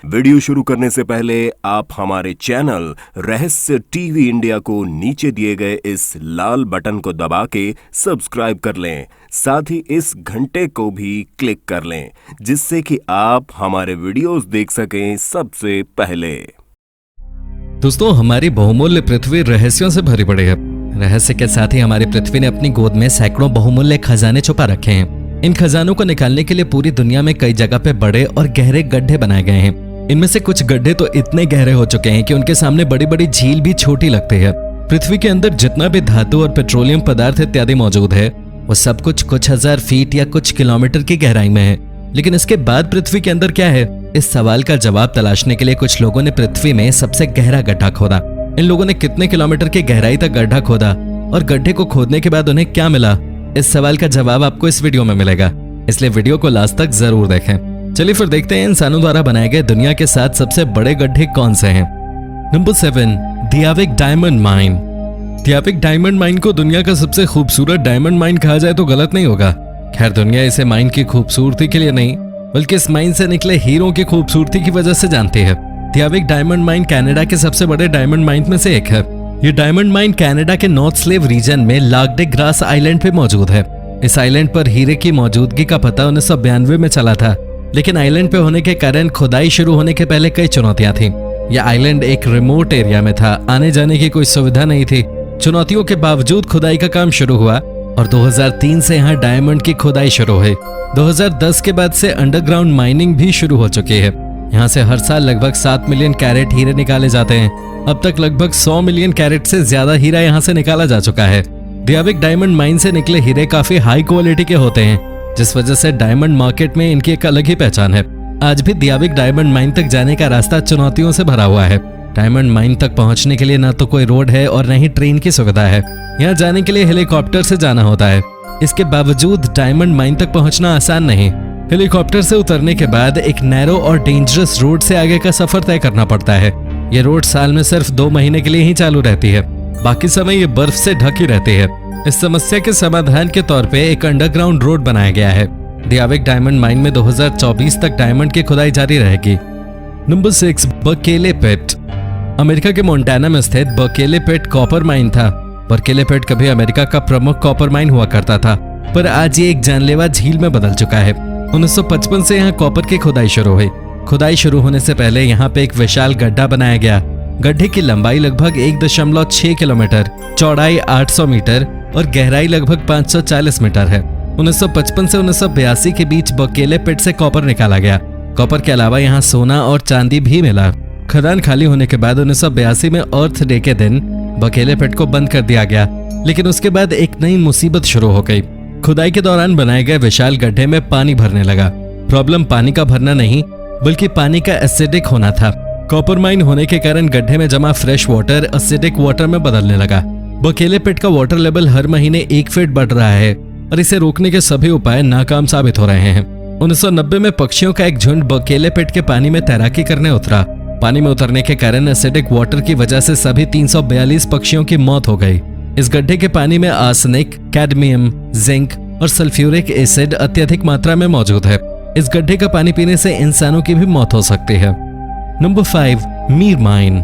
Video शुरू करने से पहले आप हमारे चैनल रहस्य टीवी इंडिया को नीचे दिए गए इस लाल बटन को दबा के सब्सक्राइब कर लें। साथ ही इस घंटे को भी क्लिक कर लें जिससे कि आप हमारे वीडियोस देख सकें सबसे पहले। दोस्तों, हमारी बहुमूल्य पृथ्वी रहस्यों से भरी पड़ी है। रहस्य के साथ ही हमारी पृथ्वी ने अपनी गोद में सैकड़ों बहुमूल्य खजाने छुपा रखे हैं। इन खजानों को निकालने के लिए पूरी दुनिया में कई जगह पे बड़े और गहरे गड्ढे बनाए गए हैं। इनमें से कुछ गड्ढे तो इतने गहरे हो चुके हैं कि उनके सामने बड़ी बड़ी झील भी छोटी लगती है। पृथ्वी के अंदर जितना भी धातु और पेट्रोलियम पदार्थ इत्यादि मौजूद है वो सब कुछ हजार फीट या कुछ किलोमीटर की गहराई में है। लेकिन इसके बाद पृथ्वी के अंदर क्या है, इस सवाल का जवाब तलाशने के लिए कुछ लोगों ने पृथ्वी में सबसे गहरा गड्ढा खोदा। इन लोगों ने कितने किलोमीटर की गहराई तक गड्ढा खोदा और गड्ढे को खोदने के बाद उन्हें क्या मिला, इस सवाल का जवाब आपको इस वीडियो में मिलेगा, इसलिए वीडियो को लास्ट तक जरूर देखें। चलिए फिर देखते हैं इंसानों द्वारा बनाए गए दुनिया के 7 सबसे बड़े गड्ढे कौन से हैं। Number 7, Diavik diamond mine. Diavik diamond mine को दुनिया का सबसे खूबसूरत डायमंड माइन कहा जाए तो गलत नहीं होगा। खैर, दुनिया इसे माइन की खूबसूरती के लिए नहीं बल्कि इस माइन से निकले हीरों की खूबसूरती की वजह से जानती है। दियाविक डायमंड माइन कनाडा के सबसे बड़े डायमंड माइन में से एक है। ये डायमंड माइन कनाडा के नॉर्थ स्लेव रीजन में लार्कडे ग्रास आइलैंड पे मौजूद है। इस आइलैंड पर हीरे की मौजूदगी का पता 1992 में चला था, लेकिन आइलैंड पे होने के कारण खुदाई शुरू होने के पहले कई चुनौतियां थीं। यह आइलैंड एक रिमोट एरिया में था, आने जाने की कोई सुविधा नहीं थी। चुनौतियों के बावजूद खुदाई का काम शुरू हुआ और 2003 से यहाँ डायमंड की खुदाई शुरू हुई। 2010 के बाद से अंडरग्राउंड माइनिंग भी शुरू हो चुकी है। यहाँ से हर साल लगभग 7 मिलियन कैरेट हीरे निकाले जाते हैं। अब तक लगभग 100 मिलियन कैरेट से ज्यादा हीरा यहाँ से निकाला जा चुका है। दियाविक डायमंड माइन से निकले हीरे काफी हाई क्वालिटी के होते हैं, जिस वजह से डायमंड मार्केट में इनकी एक अलग ही पहचान है। आज भी दियाविक डायमंड माइन तक जाने का रास्ता चुनौतियों से भरा हुआ है। डायमंड माइन तक पहुंचने के लिए न तो कोई रोड है और न ही ट्रेन की सुविधा है। यहाँ जाने के लिए हेलीकॉप्टर से जाना होता है। इसके बावजूद डायमंड माइन तक पहुंचना आसान नहीं। हेलीकॉप्टर से उतरने के बाद एक नैरो और डेंजरस रोड से आगे का सफर तय करना पड़ता है। ये रोड साल में सिर्फ 2 महीने के लिए ही चालू रहती है, बाकी समय ये बर्फ से ढकी रहती है। इस समस्या के समाधान के तौर पे एक अंडरग्राउंड रोड बनाया गया है। दियाविक डायमंड माइन में 2024 तक डायमंड की खुदाई जारी रहेगी। नंबर 6, बर्केले पिट। अमेरिका के मोंटाना में स्थित बर्केले पिट कॉपर माइन था। बर्केले पिट कभी अमेरिका का प्रमुख कॉपर माइन हुआ करता था, पर आज ये एक जानलेवा झील में बदल चुका है। 1955 से यहाँ कॉपर की खुदाई शुरू हुई। खुदाई शुरू होने से पहले यहाँ पे एक विशाल गड्ढा बनाया गया। गड्ढे की लंबाई लगभग 1.6 किलोमीटर, चौड़ाई 800 मीटर और गहराई लगभग 540 मीटर है। 1955 से 1982 के बीच बर्केले पिट से कॉपर निकाला गया। कॉपर के अलावा यहाँ सोना और चांदी भी मिला। खदान खाली होने के बाद 1982 में अर्थ डे के दिन बर्केले पिट को बंद कर दिया गया, लेकिन उसके बाद एक नई मुसीबत शुरू हो गई। खुदाई के दौरान बनाए गए विशाल गड्ढे में पानी भरने लगा। प्रॉब्लम पानी का भरना नहीं बल्कि पानी का एसिडिक होना था। कॉपर माइन होने के कारण गड्ढे में जमा फ्रेश वाटर एसिडिक वाटर में बदलने लगा। बर्केले पिट का वाटर लेवल हर महीने 1 फीट बढ़ रहा है और इसे रोकने के सभी उपाय नाकाम साबित हो रहे हैं। 1990 में पक्षियों का एक झुंड बर्केले पिट के पानी में तैराकी करने उतरा। पानी में उतरने के कारण एसिडिक वाटर की वजह से सभी 342 पक्षियों की मौत हो गई। इस गड्ढे के पानी में आर्सेनिक, कैडमियम, जिंक और सल्फ्यूरिक एसिड अत्यधिक मात्रा में मौजूद है। इस गड्ढे का पानी पीने से इंसानों की भी मौत हो सकती है। Number 5, Mir mine.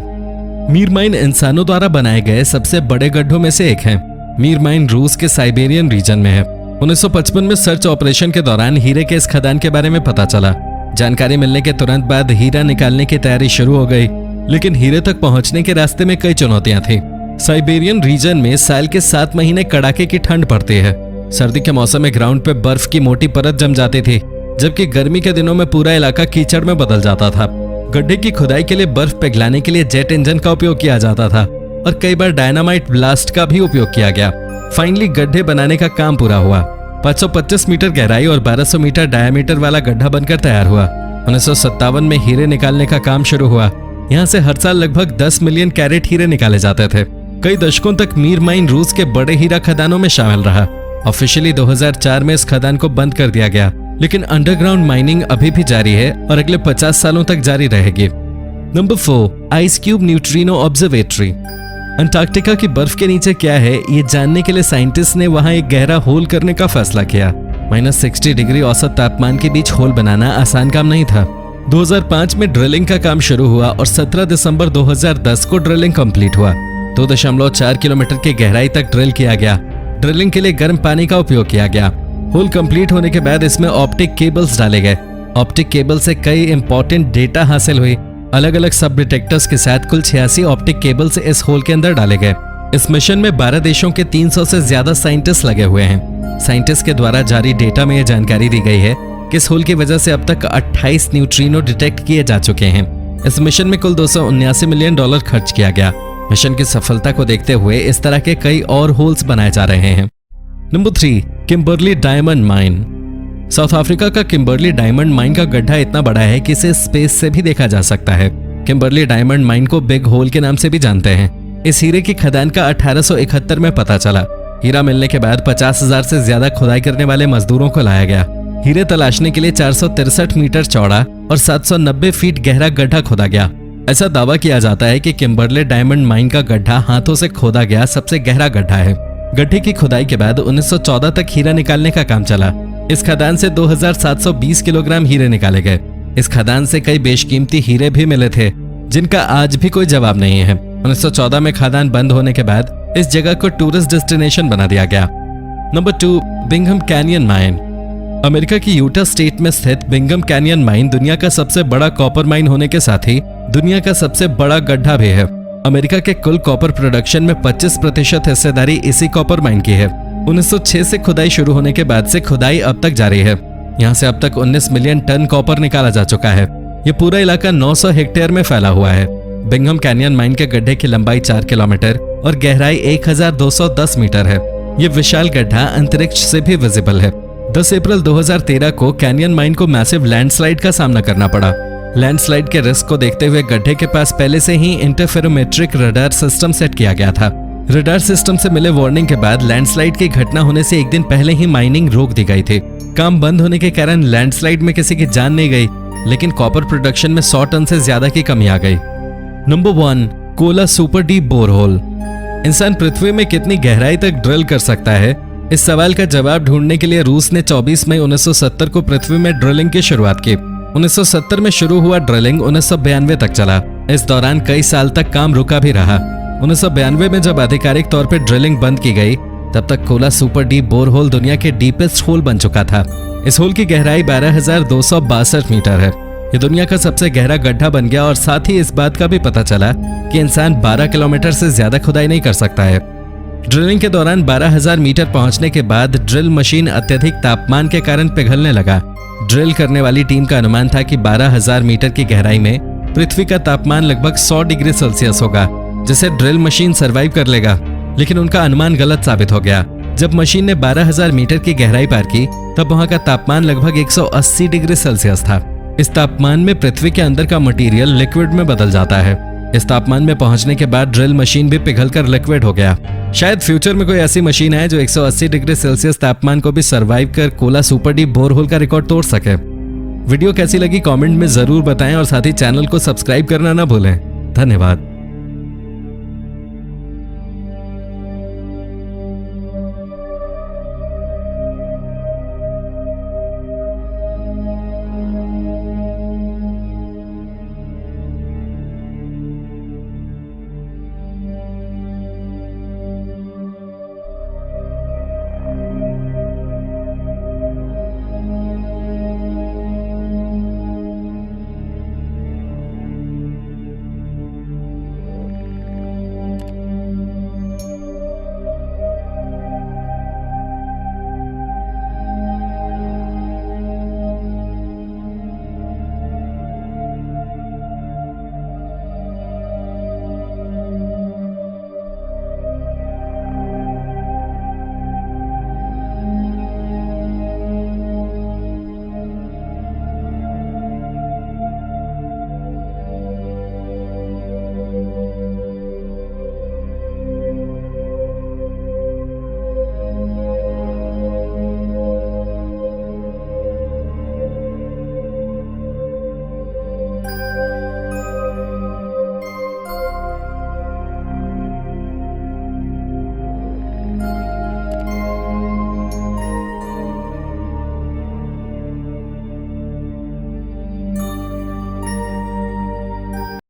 Mir mine इंसानों द्वारा बनाए गए सबसे बड़े गड्ढों में से एक है। मीर माइन रूस के साइबेरियन रीजन में है। 1955 में सर्च ऑपरेशन के दौरान हीरे के इस खदान के बारे में पता चला। जानकारी मिलने के तुरंत बाद हीरा निकालने की तैयारी शुरू हो गई, लेकिन हीरे तक पहुंचने के रास्ते में कई चुनौतियां थी। साइबेरियन रीजन में साल के 7 महीने कड़ाके की ठंड पड़ती है। सर्दी के मौसम में ग्राउंड पे बर्फ की मोटी परत जम जाती थी, जबकि गर्मी के दिनों में पूरा इलाका कीचड़ में बदल जाता था। गड्ढे की खुदाई के लिए बर्फ पिघलाने के लिए जेट इंजन का उपयोग किया जाता था और कई बार डायनामाइट ब्लास्ट का भी उपयोग किया गया। फाइनली गड्ढे बनाने का काम पूरा हुआ। 525 मीटर गहराई और 1200 मीटर डायमीटर वाला गड्ढा बनकर तैयार हुआ। 1957 में हीरे निकालने का काम शुरू हुआ। यहाँ से हर साल लगभग 10 मिलियन कैरेट हीरे निकाले जाते थे। कई दशकों तक मीर माइन रूस के बड़े हीरा खदानों में शामिल रहा। ऑफिशियली 2004 में इस खदान को बंद कर दिया गया, लेकिन अंडरग्राउंड माइनिंग अभी भी जारी है और अगले 50 सालों तक जारी रहेगी। Number 4, ice cube neutrino observatory. Antarctica की बर्फ के नीचे क्या है ये जानने के लिए साइंटिस्ट ने वहां एक गहरा होल करने का फैसला किया। -60 डिग्री औसत तापमान के बीच होल बनाना आसान काम नहीं था। 2005 में ड्रिलिंग का काम शुरू हुआ और 17 दिसंबर 2010 को ड्रिलिंग कंप्लीट हुआ। 2.4 किलोमीटर की गहराई तक ड्रिल किया गया। ड्रिलिंग के लिए गर्म पानी का उपयोग किया गया। होल कंप्लीट होने के बाद इसमें ऑप्टिक केबल्स डाले गए। ऑप्टिक केबल से कई इंपॉर्टेंट डेटा हासिल हुई। अलग अलग सब डिटेक्टर्स के साथ कुल 86 ऑप्टिक केबल्स इस होल के अंदर डाले गए। इस मिशन में 12 देशों के 300 से ज्यादा साइंटिस्ट लगे हुए हैं। साइंटिस्ट के द्वारा जारी डेटा में यह जानकारी दी गई है कि इस होल की वजह से अब तक 28 न्यूट्रिनो डिटेक्ट किए जा चुके हैं। इस मिशन में कुल $279 मिलियन खर्च किया गया। मिशन की सफलता को देखते हुए इस तरह के कई और होल्स बनाए जा रहे हैं। Number 3, Kimberley diamond mine. South Africa का किम्बरली डायमंड माइन का गड्ढा इतना बड़ा है कि इसे स्पेस से भी देखा जा सकता है। किम्बरली डायमंड माइन को बिग होल के नाम से भी जानते हैं। इस हीरे की खदान का 1871 में पता चला। हीरा मिलने के बाद 50,000 से ज्यादा खुदाई करने वाले मजदूरों को लाया गया। हीरे तलाशने के लिए 463 मीटर चौड़ा और 790 फीट गहरा गड्ढा खोदा गया। ऐसा दावा किया जाता है कि किम्बरले डायमंड माइन का गड्ढा हाथों से खोदा गया सबसे गहरा गड्ढा है। गड्ढे की खुदाई के बाद 1914 तक हीरा निकालने का काम चला। इस खदान से 2720 किलोग्राम हीरे निकाले गए। इस खदान से कई बेशकीमती हीरे भी मिले थे जिनका आज भी कोई जवाब नहीं है। 1914 में खदान बंद होने के बाद इस जगह को टूरिस्ट डेस्टिनेशन बना दिया गया। Number 2, Bingham canyon mine. America की यूटा स्टेट में स्थित बिंघम कैनियन माइन दुनिया का सबसे बड़ा कॉपर माइन होने के साथ ही दुनिया का सबसे बड़ा गड्ढा भी है। अमेरिका के कुल कॉपर प्रोडक्शन में 25% हिस्सेदारी इसी कॉपर माइन की है। 1906 से खुदाई शुरू होने के बाद से खुदाई अब तक जारी है। यहाँ से अब तक 19 मिलियन टन कॉपर निकाला जा चुका है। ये पूरा इलाका 900 हेक्टेयर में फैला हुआ है। बिंघम कैनियन माइन के गड्ढे की लंबाई 4 किलोमीटर और गहराई 1210 मीटर है। ये विशाल गड्ढा अंतरिक्ष से भी विजिबल है। 10 अप्रैल 2013 को कैनियन माइन को मैसिव लैंडस्लाइड का सामना करना पड़ा। लैंडस्लाइड के रिस्क को देखते हुए गड्ढे के पास पहले से ही इंटरफेरोमेट्रिक रडार सिस्टम सेट किया गया था। रडार सिस्टम से मिले वार्निंग के बाद लैंडस्लाइड की घटना होने से एक दिन पहले ही माइनिंग रोक दी गई थी। काम बंद होने के कारण लैंडस्लाइड में किसी की जान नहीं गई, लेकिन कॉपर प्रोडक्शन में 100 टन से ज्यादा की कमी आ गई। Number 1, Kola super deep borehole. इंसान पृथ्वी में कितनी गहराई तक ड्रिल कर सकता है? इस सवाल का जवाब ढूंढने के लिए रूस ने 24 मई 1970 को पृथ्वी में ड्रिलिंग की शुरुआत की। 1970 में शुरू हुआ ड्रिलिंग 1992 तक चला। इस दौरान कई साल तक काम रुका भी रहा। 1992 में जब आधिकारिक तौर पर ड्रिलिंग बंद की गई, तब तक कोला सुपर डीप बोरहोल दुनिया के डीपेस्ट होल बन चुका था। इस होल की गहराई 12,262 मीटर है। ये दुनिया का सबसे गहरा गड्ढा बन गया और साथ ही इस बात का भी पता चला कि इंसान 12 किलोमीटर से ज्यादा खुदाई नहीं कर सकता है। ड्रिलिंग के दौरान 12,000 मीटर पहुंचने के बाद ड्रिल मशीन अत्यधिक तापमान के कारण पिघलने लगा। ड्रिल करने वाली टीम का अनुमान था कि 12,000 मीटर की गहराई में पृथ्वी का तापमान लगभग 100 डिग्री सेल्सियस होगा, जिसे ड्रिल मशीन सरवाइव कर लेगा। लेकिन उनका अनुमान गलत साबित हो गया। जब मशीन ने 12,000 मीटर की गहराई पार की, तब वहां का तापमान लगभग 180 डिग्री सेल्सियस था। इस तापमान में पृथ्वी के अंदर का मटेरियल लिक्विड में बदल जाता है। इस तापमान में पहुंचने के बाद ड्रिल मशीन भी पिघलकर लिक्विड हो गया। शायद फ्यूचर में कोई ऐसी मशीन है जो 180 डिग्री सेल्सियस तापमान को भी सरवाइव कर कोला सुपर डीप बोरहोल का रिकॉर्ड तोड़ सके। वीडियो कैसी लगी कमेंट में जरूर बताएं और साथ ही चैनल को सब्सक्राइब करना ना भूलें। धन्यवाद।